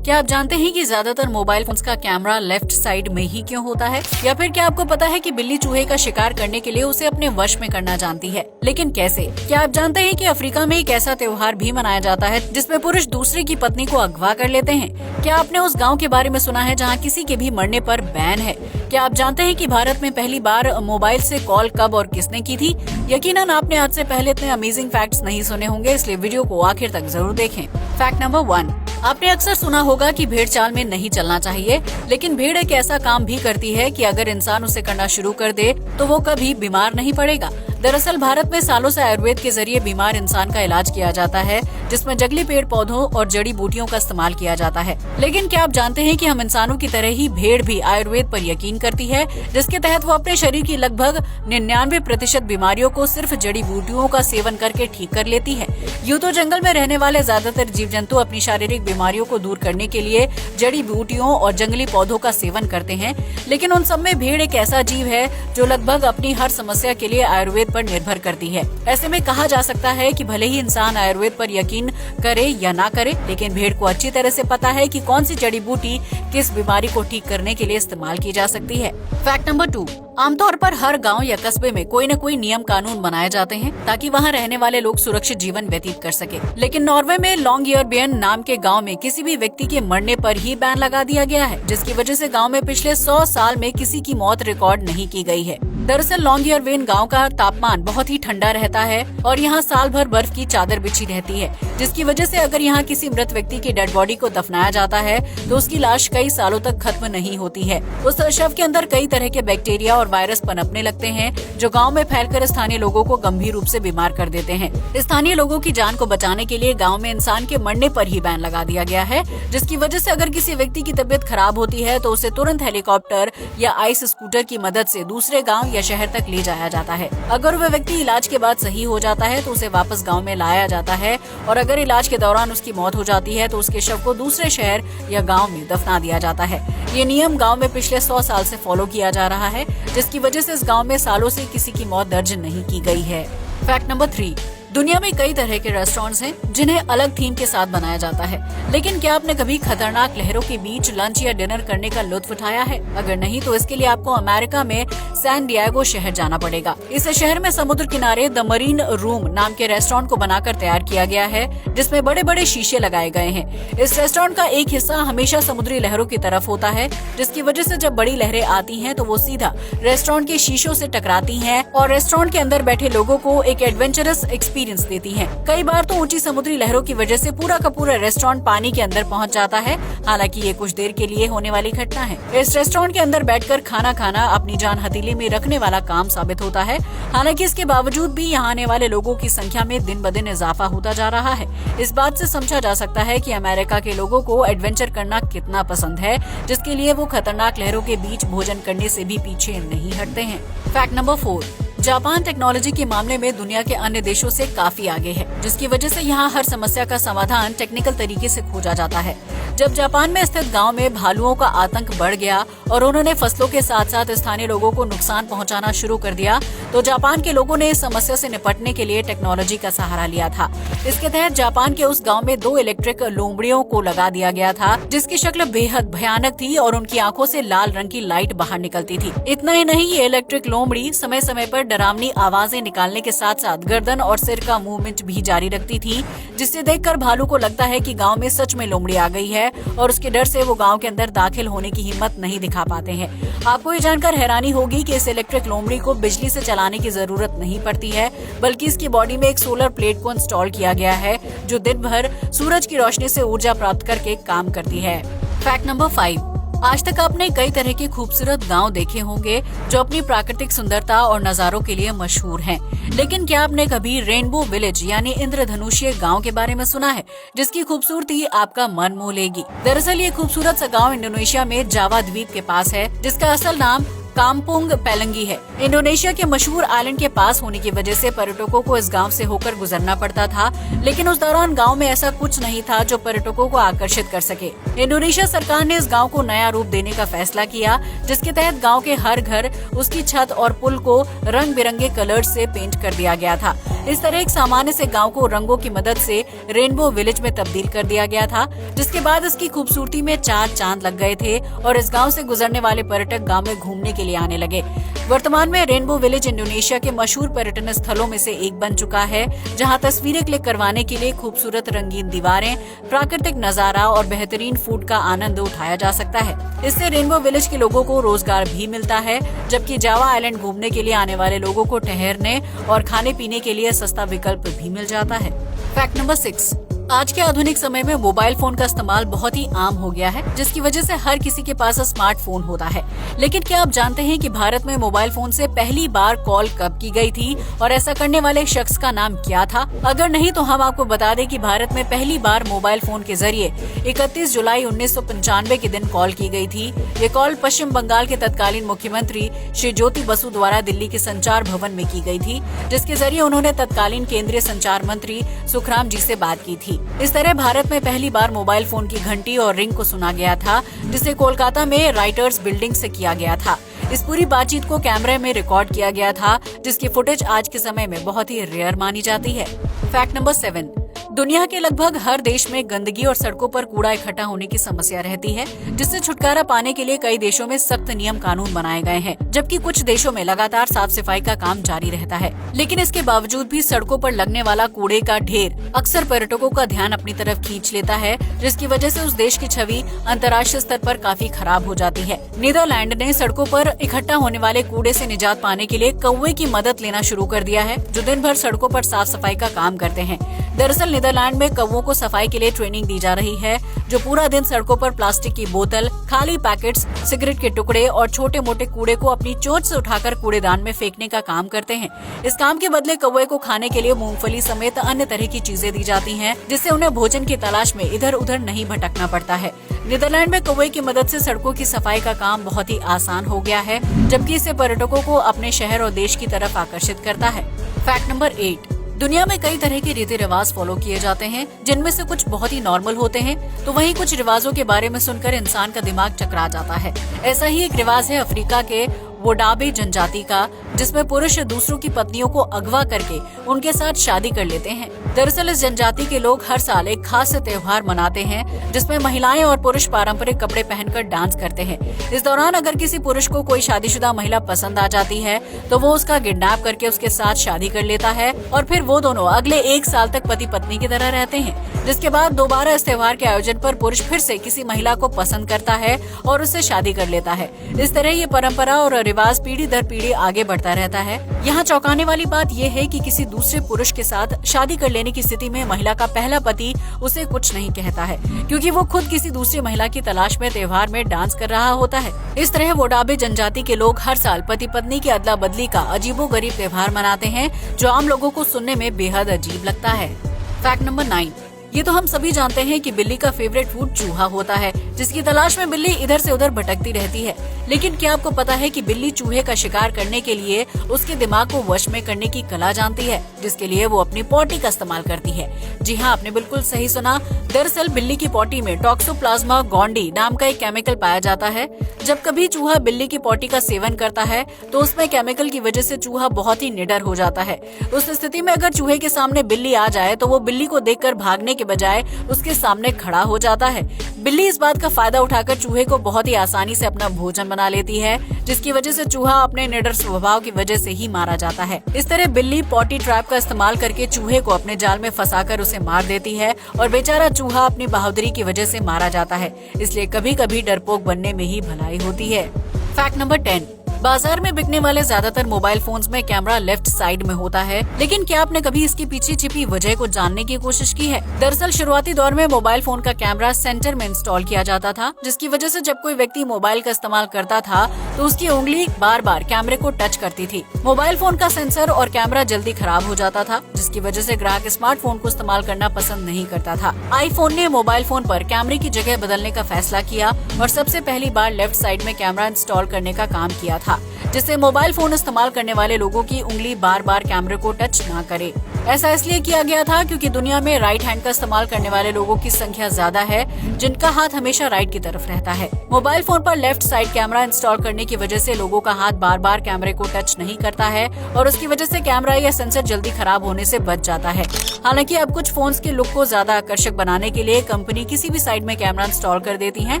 क्या आप जानते हैं कि ज्यादातर मोबाइल फोन्स का कैमरा लेफ्ट साइड में ही क्यों होता है? या फिर क्या आपको पता है कि बिल्ली चूहे का शिकार करने के लिए उसे अपने वश में करना जानती है, लेकिन कैसे? क्या आप जानते हैं कि अफ्रीका में एक ऐसा त्योहार भी मनाया जाता है जिसमें पुरुष दूसरे की पत्नी को अगवा कर लेते हैं? क्या आपने उस गाँव के बारे में सुना है जहाँ किसी के भी मरने पर बैन है? क्या आप जानते हैं कि भारत में पहली बार मोबाइल से कॉल कब और किसने की थी? यकीनन आपने आज से पहले इतने अमेजिंग फैक्ट्स नहीं सुने होंगे, इसलिए वीडियो को आखिर तक जरूर देखें। फैक्ट नंबर 1, आपने अक्सर सुना होगा कि भेड़ चाल में नहीं चलना चाहिए, लेकिन भेड़ एक ऐसा काम भी करती है कि अगर इंसान उसे करना शुरू कर दे तो वो कभी बीमार नहीं पड़ेगा। दरअसल भारत में सालों से आयुर्वेद के जरिए बीमार इंसान का इलाज किया जाता है, जिसमें जंगली पेड़ पौधों और जड़ी बूटियों का इस्तेमाल किया जाता है। लेकिन क्या आप जानते हैं कि हम इंसानों की तरह ही भेड़ भी आयुर्वेद पर यकीन करती है, जिसके तहत वो अपने शरीर की लगभग 99% बीमारियों को सिर्फ जड़ी बूटियों का सेवन करके ठीक कर लेती है। यूं तो जंगल में रहने वाले ज्यादातर जीव जंतु अपनी शारीरिक बीमारियों को दूर करने के लिए जड़ी बूटियों और जंगली पौधों का सेवन करते हैं, लेकिन उन सब में भेड़ एक ऐसा जीव है जो लगभग अपनी हर समस्या के लिए आयुर्वेद पर निर्भर करती है। ऐसे में कहा जा सकता है कि भले ही इंसान आयुर्वेद पर यकीन करे या ना करे, लेकिन भेड़ को अच्छी तरह से पता है कि कौन सी जड़ी बूटी किस बीमारी को ठीक करने के लिए इस्तेमाल की जा सकती है। फैक्ट नंबर 2, आमतौर पर हर गांव या कस्बे में कोई न कोई नियम कानून बनाए जाते हैं ताकि वहां रहने वाले लोग सुरक्षित जीवन व्यतीत कर सके। लेकिन नॉर्वे में लॉन्गयरबियन नाम के गांव में किसी भी व्यक्ति के मरने पर ही बैन लगा दिया गया है, जिसकी वजह से गांव में पिछले 100 साल में किसी की मौत रिकॉर्ड नहीं की गई है। दरअसल लॉन्गयरबियन गांव का तापमान बहुत ही ठंडा रहता है और यहाँ साल भर बर्फ की चादर बिछी रहती है, जिसकी वजह से अगर यहाँ किसी मृत व्यक्ति की डेड बॉडी को दफनाया जाता है तो उसकी लाश कई सालों तक खत्म नहीं होती है। उस शव के अंदर कई तरह के बैक्टीरिया और वायरस पनपने लगते हैं, जो गांव में फैलकर स्थानीय लोगों को गंभीर रूप से बीमार कर देते हैं। स्थानीय लोगों की जान को बचाने के लिए गांव में इंसान के मरने पर ही बैन लगा दिया गया है, जिसकी वजह से अगर किसी व्यक्ति की तबीयत खराब होती है तो उसे तुरंत हेलीकॉप्टर या आइस स्कूटर की मदद से दूसरे गाँव या शहर तक ले जाया जाता है। अगर वह व्यक्ति इलाज के बाद सही हो जाता है तो उसे वापस गाँव में लाया जाता है, और अगर इलाज के दौरान उसकी मौत हो जाती है तो उसके शव को दूसरे शहर या गाँव में दफना दिया जाता है। ये नियम गाँव में पिछले 100 साल से फॉलो किया जा रहा है, जिसकी वजह से इस गांव में सालों से किसी की मौत दर्ज नहीं की गई है। फैक्ट नंबर 3, दुनिया में कई तरह के रेस्टोरेंट्स हैं जिन्हें अलग थीम के साथ बनाया जाता है, लेकिन क्या आपने कभी खतरनाक लहरों के बीच लंच या डिनर करने का लुत्फ उठाया है? अगर नहीं तो इसके लिए आपको अमेरिका में सैन डिएगो शहर जाना पड़ेगा। इस शहर में समुद्र किनारे द मरीन रूम नाम के रेस्टोरेंट को बनाकर तैयार किया गया है, जिसमें बड़े बड़े शीशे लगाए गए हैं। इस रेस्टोरेंट का एक हिस्सा हमेशा समुद्री लहरों की तरफ होता है, जिसकी वजह से जब बड़ी लहरें आती हैं तो वो सीधा रेस्टोरेंट के शीशों से टकराती हैं और रेस्टोरेंट के अंदर बैठे लोगों को एक एडवेंचरस एक्सपीरियंस देती हैं। कई बार तो ऊंची समुद्री लहरों की वजह से पूरा का पूरा रेस्टोरेंट पानी के अंदर पहुंच जाता है। हालांकि ये कुछ देर के लिए होने वाली घटना है। इस रेस्टोरेंट के अंदर बैठकर खाना खाना अपनी जान हथेली में रखने वाला काम साबित होता है। हालांकि इसके बावजूद भी यहाँ आने वाले लोगों की संख्या में दिन ब दिन इजाफा होता जा रहा है। इस बात से समझा जा सकता है कि अमेरिका के लोगों को एडवेंचर करना कितना पसंद है, जिसके लिए वो खतरनाक लहरों के बीच भोजन करने से भी पीछे नहीं हटते हैं। फैक्ट नंबर 4, जापान टेक्नोलॉजी के मामले में दुनिया के अन्य देशों से काफी आगे है, जिसकी वजह से यहाँ हर समस्या का समाधान टेक्निकल तरीके से खोजा जाता है। जब जापान में स्थित गांव में भालुओं का आतंक बढ़ गया और उन्होंने फसलों के साथ साथ स्थानीय लोगों को नुकसान पहुंचाना शुरू कर दिया, तो जापान के लोगों ने इस समस्या से निपटने के लिए टेक्नोलॉजी का सहारा लिया था। इसके तहत जापान के उस गाँव में 2 इलेक्ट्रिक लोमड़ियों को लगा दिया गया था, जिसकी शक्ल बेहद भयानक थी और उनकी आंखों से लाल रंग की लाइट बाहर निकलती थी। इतना ही नहीं, ये इलेक्ट्रिक लोमड़ी समय समय पर डरावनी आवाजें निकालने के साथ साथ गर्दन और सिर का मूवमेंट भी जारी रखती थी, जिससे देखकर भालू को लगता है कि गांव में सच में लोमड़ी आ गई है, और उसके डर से वो गांव के अंदर दाखिल होने की हिम्मत नहीं दिखा पाते हैं। आपको ये जानकर हैरानी होगी कि इस इलेक्ट्रिक लोमड़ी को बिजली से चलाने की जरूरत नहीं पड़ती है, बल्कि इसकी बॉडी में एक सोलर प्लेट को इंस्टॉल किया गया है, जो दिन भर सूरज की रोशनी से ऊर्जा प्राप्त करके काम करती है। फैक्ट नंबर 5, आज तक आपने कई तरह के खूबसूरत गांव देखे होंगे जो अपनी प्राकृतिक सुंदरता और नजारों के लिए मशहूर हैं, लेकिन क्या आपने कभी रेनबो विलेज यानी इंद्रधनुषीय गांव के बारे में सुना है, जिसकी खूबसूरती आपका मन मोह लेगी? दरअसल ये खूबसूरत सा गांव इंडोनेशिया में जावा द्वीप के पास है, जिसका असल नाम काम्पुंग पेलंगी है। इंडोनेशिया के मशहूर आइलैंड के पास होने की वजह से पर्यटकों को इस गांव से होकर गुजरना पड़ता था, लेकिन उस दौरान गांव में ऐसा कुछ नहीं था जो पर्यटकों को आकर्षित कर सके। इंडोनेशिया सरकार ने इस गांव को नया रूप देने का फैसला किया, जिसके तहत गांव के हर घर, उसकी छत और पुल को रंग बिरंगे कलर से पेंट कर दिया गया था। इस तरह एक सामान्य से गांव को रंगों की मदद से रेनबो विलेज में तब्दील कर दिया गया था, जिसके बाद इसकी खूबसूरती में 4 चांद लग गए थे और इस गांव से गुजरने वाले पर्यटक गांव में घूमने के लिए आने लगे। वर्तमान में रेनबो विलेज इंडोनेशिया के मशहूर पर्यटन स्थलों में से एक बन चुका है, जहां तस्वीरें क्लिक करवाने के लिए खूबसूरत रंगीन दीवारें, प्राकृतिक नजारा और बेहतरीन फूड का आनंद उठाया जा सकता है। इससे रेनबो विलेज के लोगों को रोजगार भी मिलता है, जबकि जावा आइलैंड घूमने के लिए आने वाले लोगों को ठहरने और खाने पीने के लिए सस्ता विकल्प भी मिल जाता है। फैक्ट नंबर 6, आज के आधुनिक समय में मोबाइल फोन का इस्तेमाल बहुत ही आम हो गया है, जिसकी वजह से हर किसी के पास स्मार्टफोन होता है। लेकिन क्या आप जानते हैं कि भारत में मोबाइल फोन से पहली बार कॉल कब की गई थी और ऐसा करने वाले शख्स का नाम क्या था? अगर नहीं तो हम आपको बता दें कि भारत में पहली बार मोबाइल फोन के जरिए 31 जुलाई 1995 के दिन कॉल की गई थी। ये कॉल पश्चिम बंगाल के तत्कालीन मुख्यमंत्री श्री ज्योति बसु द्वारा दिल्ली के संचार भवन में की गई थी, जिसके जरिए उन्होंने तत्कालीन केंद्रीय संचार मंत्री सुखराम जी से बात की थी। इस तरह भारत में पहली बार मोबाइल फोन की घंटी और रिंग को सुना गया था, जिसे कोलकाता में राइटर्स बिल्डिंग से किया गया था। इस पूरी बातचीत को कैमरे में रिकॉर्ड किया गया था, जिसकी फुटेज आज के समय में बहुत ही रेयर मानी जाती है। फैक्ट नंबर 7, दुनिया के लगभग हर देश में गंदगी और सड़कों पर कूड़ा इकट्ठा होने की समस्या रहती है, जिससे छुटकारा पाने के लिए कई देशों में सख्त नियम कानून बनाए गए हैं, जबकि कुछ देशों में लगातार साफ सफाई का काम जारी रहता है। लेकिन इसके बावजूद भी सड़कों पर लगने वाला कूड़े का ढेर अक्सर पर्यटकों का ध्यान अपनी तरफ खींच लेता है, जिसकी वजह से उस देश की छवि अंतर्राष्ट्रीय स्तर पर काफी खराब हो जाती है। नीदरलैंड ने सड़कों पर इकट्ठा होने वाले कूड़े से निजात पाने के लिए कौवे की मदद लेना शुरू कर दिया है, जो दिन भर सड़कों पर साफ सफाई का काम करते हैं। दरअसल नीदरलैंड में कौवों को सफाई के लिए ट्रेनिंग दी जा रही है, जो पूरा दिन सड़कों पर प्लास्टिक की बोतल, खाली पैकेट्स, सिगरेट के टुकड़े और छोटे मोटे कूड़े को अपनी चोंच से उठाकर कूड़ेदान में फेंकने का काम करते हैं। इस काम के बदले कौवे को खाने के लिए मूंगफली समेत अन्य तरह की चीजें दी जाती हैं, जिससे उन्हें भोजन की तलाश में इधर उधर नहीं भटकना पड़ता है। नीदरलैंड में कौवे की मदद से सड़कों की सफाई का काम बहुत ही आसान हो गया है, जबकि इससे पर्यटकों को अपने शहर और देश की तरफ आकर्षित करता है। फैक्ट नंबर 8, दुनिया में कई तरह के रीति रिवाज फॉलो किए जाते हैं, जिनमें से कुछ बहुत ही नॉर्मल होते हैं, तो वहीं कुछ रिवाजों के बारे में सुनकर इंसान का दिमाग चकरा जाता है। ऐसा ही एक रिवाज है अफ्रीका के वोडाबे जनजाति का, जिसमें पुरुष दूसरों की पत्नियों को अगवा करके उनके साथ शादी कर लेते हैं। दरअसल इस जनजाति के लोग हर साल एक खास त्योहार मनाते हैं, जिसमें महिलाएं और पुरुष पारंपरिक कपड़े पहनकर डांस करते हैं। इस दौरान अगर किसी पुरुष को कोई शादीशुदा महिला पसंद आ जाती है, तो वो उसका किडनैप करके उसके साथ शादी कर लेता है और फिर वो दोनों अगले 1 साल तक पति पत्नी की तरह रहते हैं, जिसके बाद दोबारा इस त्योहार के आयोजन पर पुरुष फिर से किसी महिला को पसंद करता है और उससे शादी कर लेता है। इस तरह ये परंपरा और रिवाज पीढ़ी दर पीढ़ी आगे बढ़ता रहता है। यहाँ चौंकाने वाली बात यह है कि किसी दूसरे पुरुष के साथ शादी कर लेने की स्थिति में महिला का पहला पति उसे कुछ नहीं कहता है, क्योंकि वो खुद किसी दूसरी महिला की तलाश में त्योहार में डांस कर रहा होता है। इस तरह वोडाबे जनजाति के लोग हर साल पति पत्नी की अदला बदली का अजीबोगरीब त्योहार मनाते हैं, जो आम लोगों को सुनने में बेहद अजीब लगता है। फैक्ट नंबर 9, ये तो हम सभी जानते हैं कि बिल्ली का फेवरेट फूड चूहा होता है, जिसकी तलाश में बिल्ली इधर से उधर भटकती रहती है। लेकिन क्या आपको पता है कि बिल्ली चूहे का शिकार करने के लिए उसके दिमाग को वश में करने की कला जानती है, जिसके लिए वो अपनी पॉटी का इस्तेमाल करती है। जी हाँ, आपने बिल्कुल सही सुना। दरअसल बिल्ली की पॉटी में टॉक्सोप्लाज्मा गॉन्डी नाम का एक केमिकल पाया जाता है। जब कभी चूहा बिल्ली की पॉटी का सेवन करता है, तो उसमें केमिकल की वजह से चूहा बहुत ही निडर हो जाता है। उस स्थिति में अगर चूहे के सामने बिल्ली आ जाए, तो वो बिल्ली को देखकर भागने के बजाय उसके सामने खड़ा हो जाता है। बिल्ली इस बात का फायदा उठाकर चूहे को बहुत ही आसानी से अपना भोजन बना लेती है, जिसकी वजह से चूहा अपने निडर स्वभाव की वजह से ही मारा जाता है। इस तरह बिल्ली पॉटी ट्रैप का इस्तेमाल करके चूहे को अपने जाल में फंसाकर उसे मार देती है और बेचारा चूहा अपनी बहादुरी की वजह से मारा जाता है। इसलिए कभी कभी डरपोक बनने में ही भलाई होती है। फैक्ट नंबर 10, बाजार में बिकने वाले ज्यादातर मोबाइल फोन्स में कैमरा लेफ्ट साइड में होता है, लेकिन क्या आपने कभी इसके पीछे छिपी वजह को जानने की कोशिश की है? दरअसल शुरुआती दौर में मोबाइल फोन का कैमरा सेंटर में इंस्टॉल किया जाता था, जिसकी वजह से जब कोई व्यक्ति मोबाइल का इस्तेमाल करता था तो उसकी उंगली बार बार कैमरे को टच करती थी। मोबाइल फोन का सेंसर और कैमरा जल्दी खराब हो जाता था, जिसकी वजह से ग्राहक स्मार्टफोन को इस्तेमाल करना पसंद नहीं करता था। आईफोन ने मोबाइल फोन पर कैमरे की जगह बदलने का फैसला किया और सबसे पहली बार लेफ्ट साइड में कैमरा इंस्टॉल करने का काम किया था, जिससे मोबाइल फोन इस्तेमाल करने वाले लोगों की उंगली बार बार कैमरे को टच ना करे। ऐसा इसलिए किया गया था क्योंकि दुनिया में राइट हैंड का इस्तेमाल करने वाले लोगों की संख्या ज्यादा है, जिनका हाथ हमेशा राइट की तरफ रहता है। मोबाइल फोन पर लेफ्ट साइड कैमरा इंस्टॉल करने की वजह से लोगों का हाथ बार बार कैमरे को टच नहीं करता है और उसकी वजह से कैमरा या सेंसर जल्दी खराब होने से बच जाता है। हालांकि अब कुछ फोन्स के लुक को ज्यादा आकर्षक बनाने के लिए कंपनी किसी भी साइड में कैमरा इंस्टॉल कर देती है,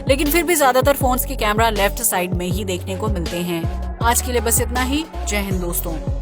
लेकिन फिर भी ज्यादातर फोन्स के कैमरा लेफ्ट साइड में ही देखने को मिलते हैं। आज के लिए बस इतना ही। जय हिंद दोस्तों।